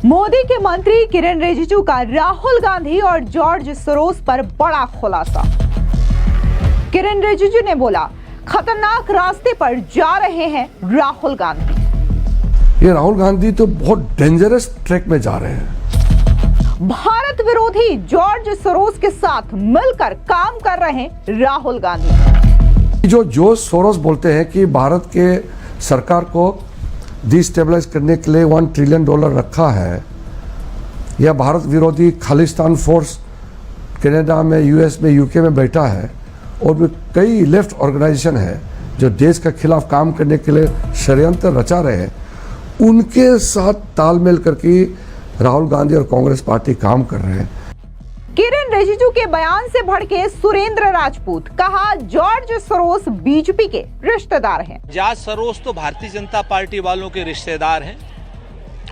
मोदी के मंत्री किरेन रिजिजू का राहुल गांधी और जॉर्ज सोरोस पर बड़ा खुलासा। किरेन रिजिजू ने बोला, खतरनाक रास्ते पर जा रहे हैं राहुल गांधी। ये राहुल गांधी तो बहुत डेंजरस ट्रैक में जा रहे हैं। भारत विरोधी जॉर्ज सोरोस के साथ मिलकर काम कर रहे हैं राहुल गांधी। जो जॉर्ज सोरोस बोलते हैं कि भारत के सरकार को डिस्टेबलाइज करने के लिए $1 ट्रिलियन रखा है, या भारत विरोधी खालिस्तान फोर्स कनाडा में, यूएस में, यूके में बैठा है, और भी कई लेफ्ट ऑर्गेनाइजेशन है जो देश के खिलाफ काम करने के लिए षड्यंत्र रचा रहे हैं, उनके साथ तालमेल करके राहुल गांधी और कांग्रेस पार्टी काम कर रहे हैं। किरेन रिजिजू के बयान से भड़के सुरेंद्र राजपूत, कहा जॉर्ज सोरोस बीजेपी के रिश्तेदार हैं। जॉर्ज सोरोस तो भारतीय जनता पार्टी वालों के रिश्तेदार हैं,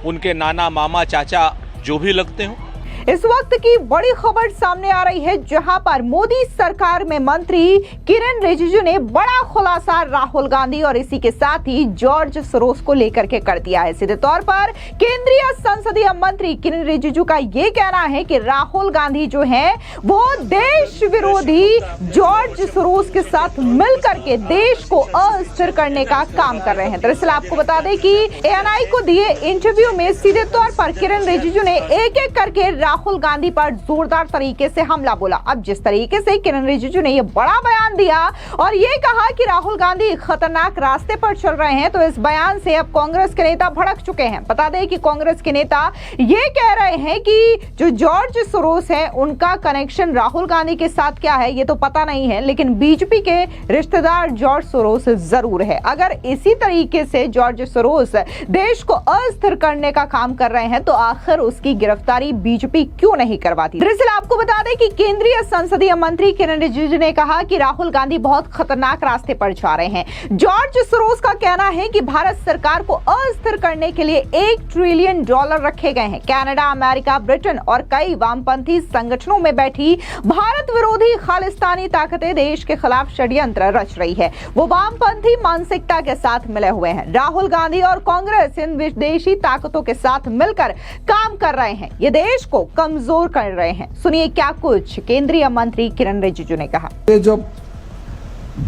उनके नाना, मामा, चाचा जो भी लगते हों। इस वक्त की बड़ी खबर सामने आ रही है, जहां पर मोदी सरकार में मंत्री किरेन रिजिजू ने बड़ा खुलासा राहुल गांधी और इसी के साथ ही जॉर्ज सोरोस को लेकर के कर दिया है। सीधे तौर पर केंद्रीय संसदीय मंत्री किरेन रिजिजू का यह कहना है कि राहुल गांधी जो है वो देश विरोधी जॉर्ज सोरोस के साथ मिलकर के देश को अस्थिर करने का काम कर रहे हैं। दरअसल आपको बता दें कि ANI को दिए इंटरव्यू में सीधे तौर पर किरेन रिजिजू ने एक एक करके राहुल गांधी पर जोरदार तरीके से हमला बोला। अब जिस तरीके से किरेन रिजिजू ने यह बड़ा बयान दिया और यह कहा कि राहुल गांधी खतरनाक रास्ते पर चल रहे हैं, तो इस बयान से अब कांग्रेस के नेता भड़क चुके हैं। बता दें कि कांग्रेस के नेता यह कह रहे हैं कि जो जॉर्ज सोरोस है उनका कनेक्शन राहुल गांधी के साथ क्या है ये तो पता नहीं है, लेकिन बीजेपी के रिश्तेदार जॉर्ज सोरोस जरूर है। अगर इसी तरीके से जॉर्ज सोरोस देश को अस्थिर करने का काम कर रहे हैं तो आखिर उसकी गिरफ्तारी बीजेपी क्यों नहीं करवाती। दरअसल आपको बता दें कि केंद्रीय संसदीय मंत्री किरेन रिजिजू ने कहा कि राहुल गांधी बहुत खतरनाक रास्ते पर जा रहे हैं। जॉर्ज सोरोस का कहना है कि भारत सरकार को अस्थिर करने के लिए $1 ट्रिलियन रखे गए हैं। कनाडा, अमेरिका, ब्रिटेन और कई वामपंथी संगठनों में बैठी भारत विरोधी खालिस्तानी ताकतें देश के खिलाफ षड्यंत्र रच रही है। वो वामपंथी मानसिकता के साथ मिले हुए हैं। राहुल गांधी और कांग्रेस इन विदेशी ताकतों के साथ मिलकर काम कर रहे हैं, ये देश को कमजोर कर रहे हैं। सुनिए क्या कुछ केंद्रीय मंत्री किरेन रिजिजू ने कहा। ये जब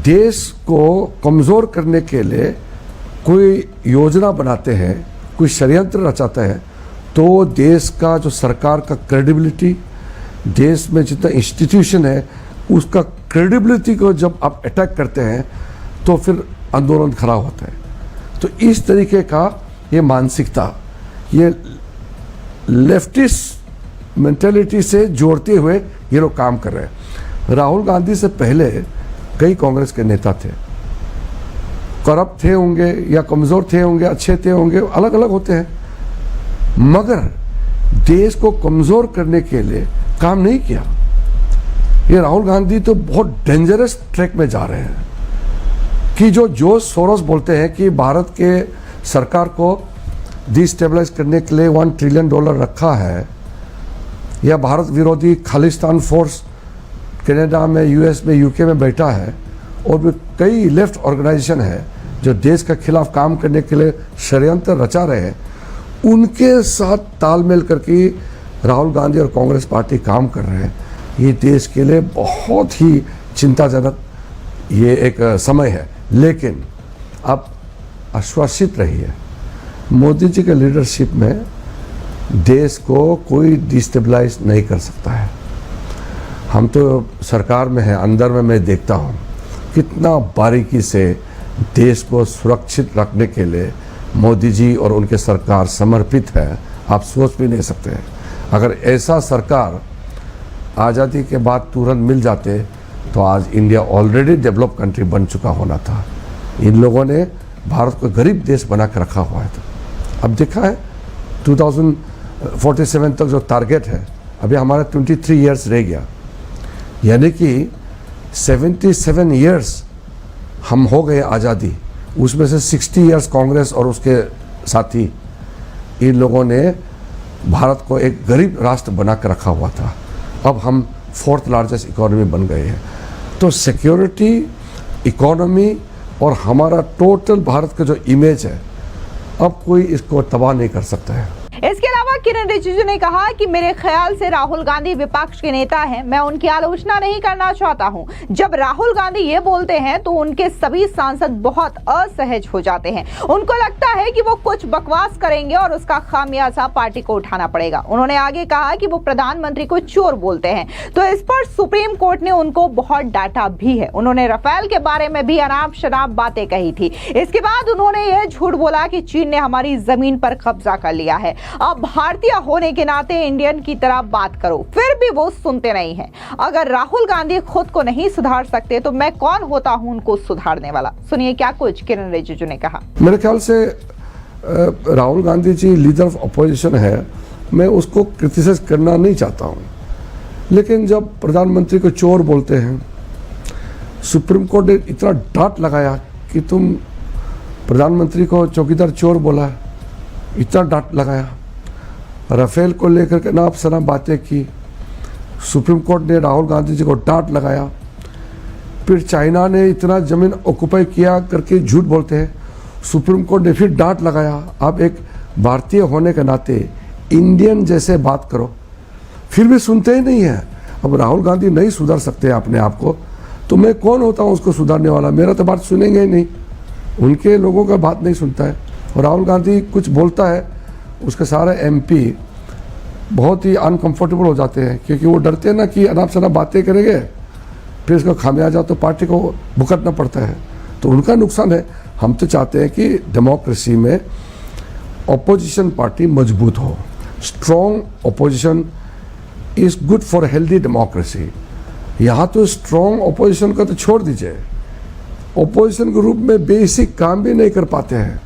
देश को कमजोर करने के लिए कोई योजना बनाते हैं, कोई षड्यंत्र रचाते हैं, तो देश का जो सरकार का क्रेडिबिलिटी, देश में जितना इंस्टीट्यूशन है उसका क्रेडिबिलिटी को जब आप अटैक करते हैं तो फिर आंदोलन खड़ा होता है। तो इस तरीके का ये मानसिकता, ये लेफ्टिस्ट मेंटेलिटी से जोड़ते हुए ये लोग काम कर रहे हैं। राहुल गांधी से पहले कई कांग्रेस के नेता थे, करप्ट थे होंगे या कमजोर थे होंगे, अच्छे थे होंगे, अलग अलग होते हैं, मगर देश को कमजोर करने के लिए काम नहीं किया। ये राहुल गांधी तो बहुत डेंजरस ट्रैक में जा रहे हैं कि जो जॉर्ज सोरोस बोलते हैं कि भारत के सरकार को डिस्टेबलाइज करने के लिए $1 ट्रिलियन रखा है, या भारत विरोधी खालिस्तान फोर्स कनाडा में, यूएस में, यूके में बैठा है, और भी कई लेफ्ट ऑर्गेनाइजेशन है जो देश के खिलाफ काम करने के लिए षड्यंत्र रचा रहे हैं, उनके साथ तालमेल करके राहुल गांधी और कांग्रेस पार्टी काम कर रहे हैं। ये देश के लिए बहुत ही चिंताजनक ये एक समय है, लेकिन आप आश्वासित रहिए, मोदी जी के लीडरशिप में देश को कोई डिस्टेबलाइज नहीं कर सकता है। हम तो सरकार में हैं, अंदर में मैं देखता हूँ कितना बारीकी से देश को सुरक्षित रखने के लिए मोदी जी और उनके सरकार समर्पित है, आप सोच भी नहीं सकते हैं। अगर ऐसा सरकार आज़ादी के बाद तुरंत मिल जाते तो आज इंडिया ऑलरेडी डेवलप कंट्री बन चुका होना था। इन लोगों ने भारत को गरीब देश बना कर रखा हुआ है। अब देखा है 2047 तक जो टारगेट है, अभी हमारा 23 ईयर्स रह गया, यानी कि 77 ईयर्स हम हो गए आज़ादी, उसमें से 60 ईयर्स कांग्रेस और उसके साथी इन लोगों ने भारत को एक गरीब राष्ट्र बना कर रखा हुआ था। अब हम 4th लार्जेस्ट इकोनॉमी बन गए हैं। तो सिक्योरिटी, इकोनॉमी और हमारा टोटल भारत का जो इमेज है, अब कोई इसको तबाह नहीं कर सकता है। इसके अलावा किरण रिजिजू ने कहा कि मेरे ख्याल से राहुल गांधी विपक्ष के नेता हैं, मैं उनकी आलोचना नहीं करना चाहता हूं। जब राहुल गांधी ये बोलते हैं तो उनके सभी सांसद बहुत असहज हो जाते हैं। उनको लगता है कि वो कुछ बकवास करेंगे और उसका खामियाजा पार्टी को उठाना पड़ेगा। उन्होंने आगे कहा कि वो प्रधानमंत्री को चोर बोलते हैं, तो इस पर सुप्रीम कोर्ट ने उनको बहुत डांटा भी है। उन्होंने राफेल के बारे में भी अनाप शनाप बातें कही थी। इसके बाद उन्होंने यह झूठ बोला कि चीन ने हमारी जमीन पर कब्जा कर लिया है, अब भारतीय होने के नाते इंडियन की तरह बात करो। फिर भी वो सुनते नहीं हैं। अगर राहुल गांधी खुद को नहीं सुधार सकते तो मैं कौन होता हूं उनको सुधारने वाला। सुनिए क्या कुछ किरण रिजिजू ने कहा। मेरे ख्याल से Rahul Gandhi ji leader of opposition है, मैं उसको क्रिटिसाइज करना नहीं चाहता हूं, लेकिन जब प्रधानमंत्री को चोर बोलते हैं, सुप्रीम कोर्ट ने इतना डांट लगाया कि तुम प्रधानमंत्री को चौकीदार चोर बोला, इतना डांट लगाया। राफेल को लेकर के नाप सना बातें की, सुप्रीम कोर्ट ने राहुल गांधी जी को डांट लगाया। फिर चाइना ने इतना जमीन ऑक्युपाई किया करके झूठ बोलते हैं, सुप्रीम कोर्ट ने फिर डांट लगाया। आप एक भारतीय होने के नाते इंडियन जैसे बात करो, फिर भी सुनते ही नहीं है। अब राहुल गांधी नहीं सुधार सकते अपने आप को, तो मैं कौन होता हूँ उसको सुधारने वाला। मेरा तो बात सुनेंगे ही नहीं, उनके लोगों का बात नहीं सुनता है। और राहुल गांधी कुछ बोलता है, उसके सारे एमपी बहुत ही अनकंफर्टेबल हो जाते हैं, क्योंकि वो डरते हैं ना कि अनाप शनाप बातें करेंगे, फिर इसका खामियाजा तो पार्टी को भुगतना पड़ता है, तो उनका नुकसान है। हम तो चाहते हैं कि डेमोक्रेसी में ऑपोजिशन पार्टी मजबूत हो। Strong opposition is good for healthy democracy. यहाँ तो स्ट्रॉन्ग ऑपोजिशन का तो छोड़ दीजिए, ऑपोजिशन के रूप में बेसिक काम भी नहीं कर पाते हैं।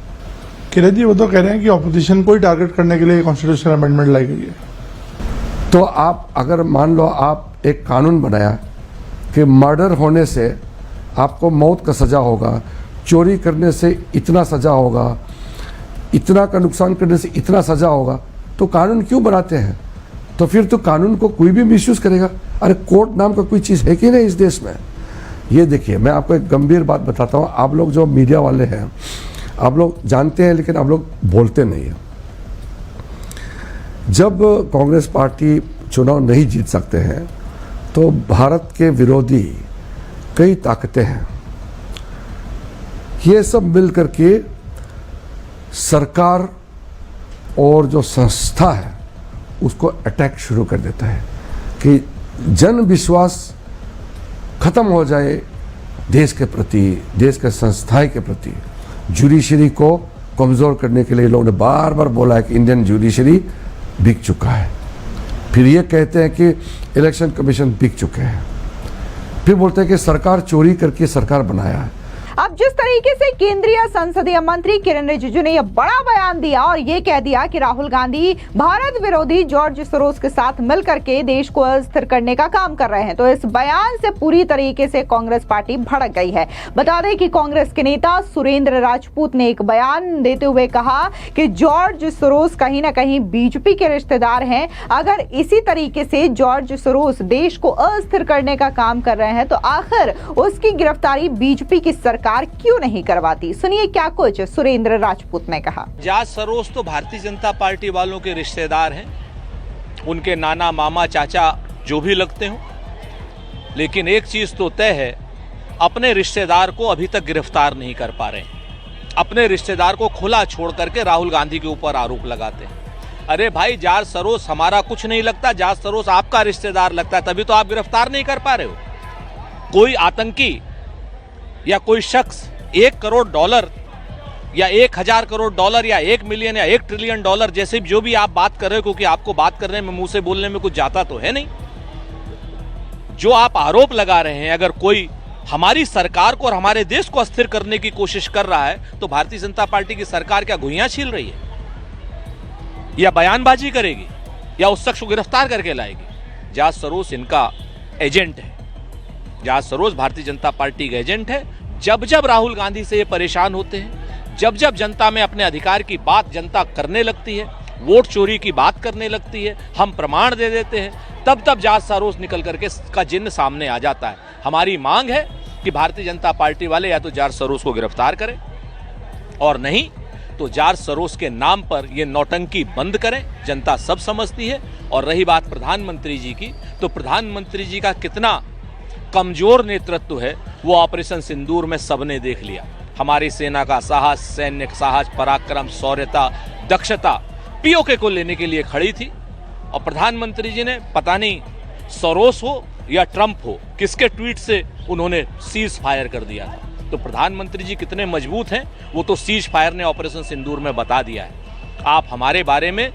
किरण जी वो तो कह रहे हैं कि ऑपोजिशन को ही टारगेट करने के लिए कॉन्स्टिट्यूशनल अमेंडमेंट लाई गई है। तो आप अगर मान लो आप एक कानून बनाया कि मर्डर होने से आपको मौत का सज़ा होगा, चोरी करने से इतना सज़ा होगा, इतना का नुकसान करने से इतना सज़ा होगा, तो कानून क्यों बनाते हैं? तो फिर तो कानून को कोई भी मिसयूज करेगा। अरे कोर्ट नाम का कोई चीज़ है कि नहीं इस देश में? ये देखिए, मैं आपको एक गंभीर बात बताता हूँ। आप लोग जो मीडिया वाले हैं, आप लोग जानते हैं लेकिन आप लोग बोलते नहीं हैं। जब कांग्रेस पार्टी चुनाव नहीं जीत सकते हैं तो भारत के विरोधी कई ताकतें हैं, ये सब मिलकर के सरकार और जो संस्था है उसको अटैक शुरू कर देता है कि जन विश्वास खत्म हो जाए देश के प्रति, देश के संस्थाएं के प्रति। जुडिशरी को कमज़ोर करने के लिए लोगों ने बार बार बोला है कि इंडियन जुडिशरी बिक चुका है। फिर ये कहते हैं कि इलेक्शन कमीशन बिक चुके हैं, फिर बोलते हैं कि सरकार चोरी करके सरकार बनाया है। अब जिस तरीके से केंद्रीय संसदीय मंत्री किरण रिजिजू ने यह बड़ा बयान दिया और ये कह दिया कि राहुल गांधी भारत विरोधी जॉर्ज सोरोस के साथ मिलकर के देश को अस्थिर करने का काम कर रहे हैं, तो इस बयान से पूरी तरीके से कांग्रेस पार्टी भड़क गई है। बता दें कि कांग्रेस के नेता सुरेंद्र राजपूत ने एक बयान देते हुए कहा कि जॉर्ज सोरोस कहीं ना कहीं बीजेपी के रिश्तेदार हैं। अगर इसी तरीके से जॉर्ज सोरोस देश को अस्थिर करने का काम कर रहे हैं तो आखिर उसकी गिरफ्तारी बीजेपी की सरकार क्यों नहीं करवाती। सुनिए क्या कुछ सुरेंद्र राजपूत ने कहा। जॉर्ज सोरोस तो भारतीय जनता पार्टी वालों के रिश्तेदार हैं, उनके नाना मामा चाचा जो भी लगते हों, लेकिन एक चीज तो तय है, अपने रिश्तेदार को अभी तक गिरफ्तार नहीं कर पा रहे। अपने रिश्तेदार को खुला छोड़ करके राहुल गांधी के ऊपर आरोप लगाते हैं। अरे भाई, जॉर्ज सोरोस हमारा कुछ नहीं लगता, जॉर्ज सोरोस आपका रिश्तेदार लगता है, तभी तो आप गिरफ्तार नहीं कर पा रहे हो। कोई आतंकी या कोई शख्स $1 करोड़ या 1000 करोड़ डॉलर या 1 मिलियन या 1 ट्रिलियन डॉलर जैसे जो भी आप बात कर रहे हो, क्योंकि आपको बात करने में, मुंह से बोलने में कुछ जाता तो है नहीं, जो आप आरोप लगा रहे हैं, अगर कोई हमारी सरकार को और हमारे देश को अस्थिर करने की कोशिश कर रहा है तो भारतीय जनता पार्टी की सरकार क्या घुइयां छील रही है या बयानबाजी करेगी या उस शख्स को गिरफ्तार करके लाएगी? जॉर्ज सोरोस इनका एजेंट है। George Soros Bharatiya Janata party का एजेंट है। जब जब राहुल गांधी से ये परेशान होते हैं, जब जब जनता में अपने अधिकार की बात जनता करने लगती है, वोट चोरी की बात करने लगती है, हम प्रमाण दे देते हैं, तब तब जॉर्ज सोरोस निकल करके का जिन्न सामने आ जाता है। हमारी मांग है कि भारतीय जनता पार्टी वाले या तो जॉर्ज सोरोस को गिरफ्तार करें और नहीं तो जॉर्ज सरोस के नाम पर ये नौटंकी बंद करें, जनता सब समझती है। और रही बात प्रधानमंत्री जी की, तो प्रधानमंत्री जी का कितना कमजोर नेतृत्व है वो ऑपरेशन सिंदूर में सबने देख लिया। हमारी सेना का साहस, सैन्य साहस, पराक्रम, शौर्यता, दक्षता पीओके को लेने के लिए खड़ी थी। और प्रधानमंत्री जी ने पता नहीं सरोस हो या ट्रंप हो, किसके ट्वीट से उन्होंने सीज फायर कर दिया था। तो प्रधानमंत्री जी कितने मजबूत हैं वो तो सीज फायर ने ऑपरेशन सिंदूर में बता दिया है। आप हमारे बारे में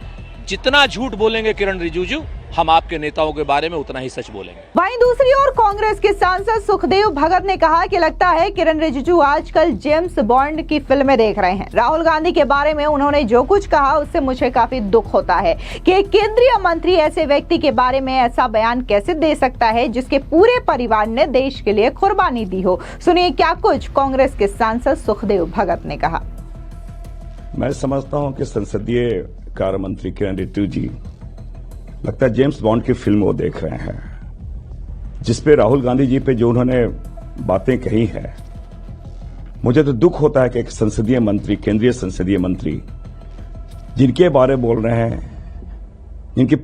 जितना झूठ बोलेंगे किरण रिजिजू, हम आपके नेताओं के बारे में उतना ही सच बोलेंगे। वहीं दूसरी ओर कांग्रेस के सांसद सुखदेव भगत ने कहा कि लगता है किरण रिजिजू आजकल जेम्स बॉन्ड की फिल्में देख रहे हैं। राहुल गांधी के बारे में उन्होंने जो कुछ कहा उससे मुझे काफी दुख होता है कि एक केंद्रीय मंत्री ऐसे व्यक्ति के बारे में ऐसा बयान कैसे दे सकता है जिसके पूरे परिवार ने देश के लिए कुर्बानी दी हो। सुनिए क्या कुछ कांग्रेस के सांसद सुखदेव भगत ने कहा। मैं समझता हूं कि संसदीय कार्य मंत्री किरण रिजिजू जी लगता है जेम्स बॉन्ड की फिल्म वो देख रहे हैं, जिसपे राहुल गांधी जी पे जो उन्होंने बातें कही हैं। मुझे तो दुख होता है कि एक संसदीय मंत्री, केंद्रीय संसदीय मंत्री, जिनके बारे बोल रहे हैं, जिनकी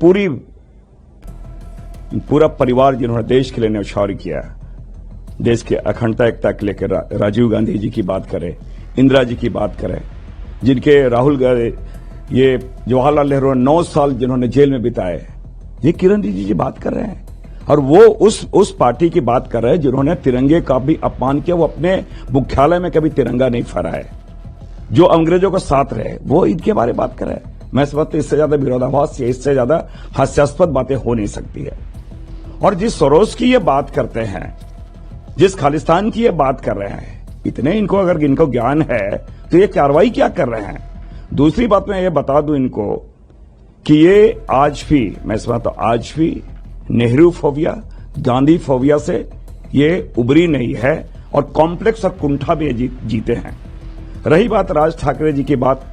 पूरा परिवार जिन्होंने देश के लिए न्यौछावर किया, देश की अखंडता एकता के लेकर राजीव गांधी जी की बात करें, इंदिरा जी की बात करें, जिनके राहुल गांधी, ये जवाहरलाल नेहरू 9 साल जिन्होंने जेल में बिताए, ये किरण रिजिजू जी बात कर रहे हैं। और वो उस पार्टी की बात कर रहे हैं जिन्होंने तिरंगे का भी अपमान किया। वो अपने मुख्यालय में कभी तिरंगा नहीं फहराए, जो अंग्रेजों का साथ रहे, वो इनके बारे में बात कर रहे हैं। मैं समझता इससे ज्यादा विरोधाभास या इससे ज्यादा हास्यास्पद बातें हो नहीं सकती है। और जिस सरोस की ये बात करते हैं, जिस खालिस्तान की ये बात कर रहे हैं, इतने इनको अगर इनको ज्ञान है तो ये कार्रवाई क्या कर रहे हैं। दूसरी बात मैं ये बता दूं इनको कि ये आज भी, मैं समझता हूं आज भी नेहरू फोबिया, गांधी फोबिया से ये उबरी नहीं है और कॉम्प्लेक्स और कुंठा भी जीते हैं। रही बात राज ठाकरे जी की बात,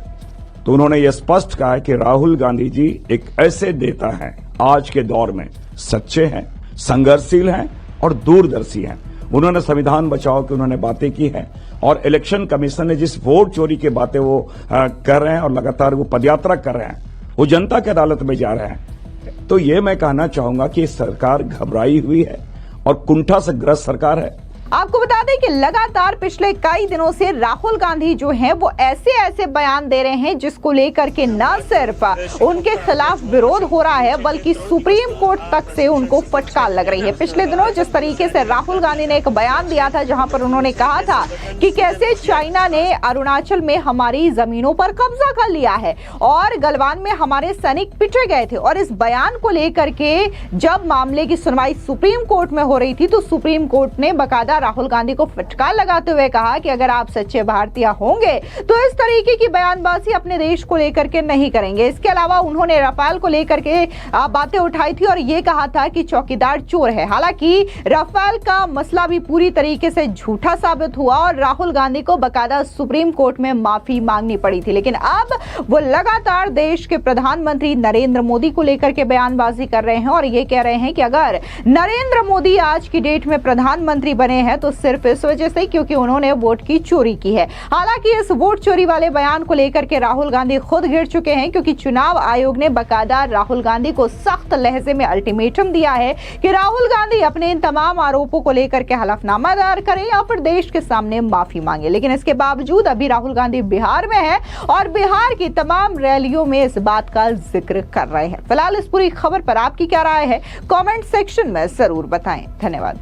तो उन्होंने ये स्पष्ट कहा है कि राहुल गांधी जी एक ऐसे नेता हैं आज के दौर में, सच्चे हैं, संघर्षशील हैं और दूरदर्शी हैं। उन्होंने संविधान बचाओ की उन्होंने बातें की हैं और इलेक्शन कमीशन ने जिस वोट चोरी की बातें वो कर रहे हैं और लगातार वो पदयात्रा कर रहे हैं, वो जनता की अदालत में जा रहे हैं। तो ये मैं कहना चाहूंगा कि सरकार घबराई हुई है और कुंठा से ग्रस्त सरकार है। आपको बता दें कि लगातार पिछले कई दिनों से राहुल गांधी जो हैं वो ऐसे बयान दे रहे हैं जिसको लेकर के न सिर्फ उनके खिलाफ विरोध हो रहा है बल्कि सुप्रीम कोर्ट तक से उनको फटकार लग रही है। पिछले दिनों जिस तरीके से राहुल गांधी ने एक बयान दिया था जहां पर उन्होंने कहा था कि कैसे चाइना ने अरुणाचल में हमारी जमीनों पर कब्जा कर लिया है और गलवान में हमारे सैनिक पिटे गए थे, और इस बयान को लेकर के जब मामले की सुनवाई सुप्रीम कोर्ट में हो रही थी तो सुप्रीम कोर्ट ने बकायदा राहुल गांधी को फटकार लगाते हुए कहा कि अगर आप सच्चे भारतीय होंगे तो इस तरीके की बयानबाजी अपने देश को लेकर के नहीं करेंगे। इसके अलावा उन्होंने राफेल को लेकर के बातें उठाई थी और ये कहा था कि चौकीदार चोर है। हालांकि राफेल का मसला भी पूरी तरीके से झूठा साबित हुआ और राहुल गांधी को बकायदा सुप्रीम कोर्ट में माफी मांगनी पड़ी थी। लेकिन अब वो लगातार देश के प्रधानमंत्री नरेंद्र मोदी को लेकर के बयानबाजी कर रहे हैं और ये कह रहे हैं कि अगर नरेंद्र मोदी आज की डेट में प्रधानमंत्री बने हैं तो सिर्फ इस वजह से क्योंकि उन्होंने वोट की चोरी की है। हालांकि इस वोट चोरी वाले बयान को लेकर के राहुल गांधी खुद घिर चुके हैं क्योंकि चुनाव आयोग ने बकायदा राहुल गांधी को सख्त लहजे में अल्टीमेटम दिया है कि राहुल गांधी अपने इन तमाम आरोपों को लेकर के हलफनामा दायर करें या फिर देश के सामने माफी मांगे। लेकिन इसके बावजूद अभी राहुल गांधी बिहार में है और बिहार की तमाम रैलियों में इस बात का जिक्र कर रहे हैं। फिलहाल इस पूरी खबर पर आपकी क्या राय है, कमेंट सेक्शन में जरूर बताएं। धन्यवाद।